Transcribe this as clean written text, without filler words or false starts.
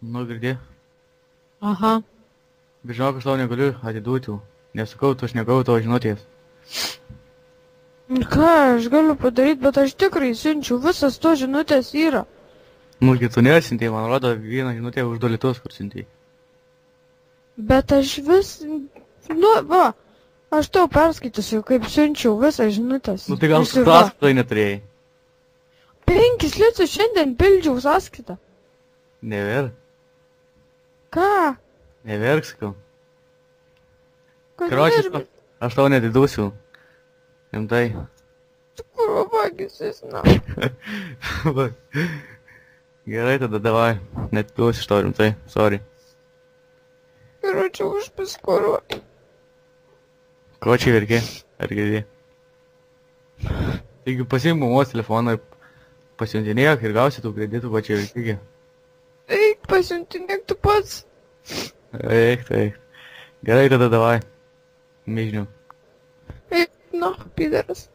Nu, girdė. Aha. Bet žinok, aš tau negaliu atiduoti. Nesakau, tu aš negau tavo žinutės. Ką aš galiu padaryti, bet aš tikrai siunčiu, visas to žinutės yra. Nugi tu nesintėjai, man rodo, vieną žinutę už $2, kur sintėjai. Bet aš vis... Nu, va, aš tau perskaitysiu, kaip siunčiau visą žinutės. Nu tai gal Visi, tu va. sąskaitai neturėjai. 5 litus šiandien pildžiau sąskaitą. Neverk. Ką? Neverk, sakau. Kad Karočias, nervi- aš tau netiduosiu. Rimtai. Kur vagysis, na. Va. Gerai, tada davai. Netiduosiu iš to rimtai. Sorry. Ir čia užpiskuruoju. Ko čia verkė? Ar girdė? Taigi pasiimk mamos telefoną ir pasiuntinėk ir gausi tų kreditų, ko čia verkė. Eik, pasiuntinėk tu pats. Eik. Gerai, tada davai. Mižniu. Eik, na, pideras.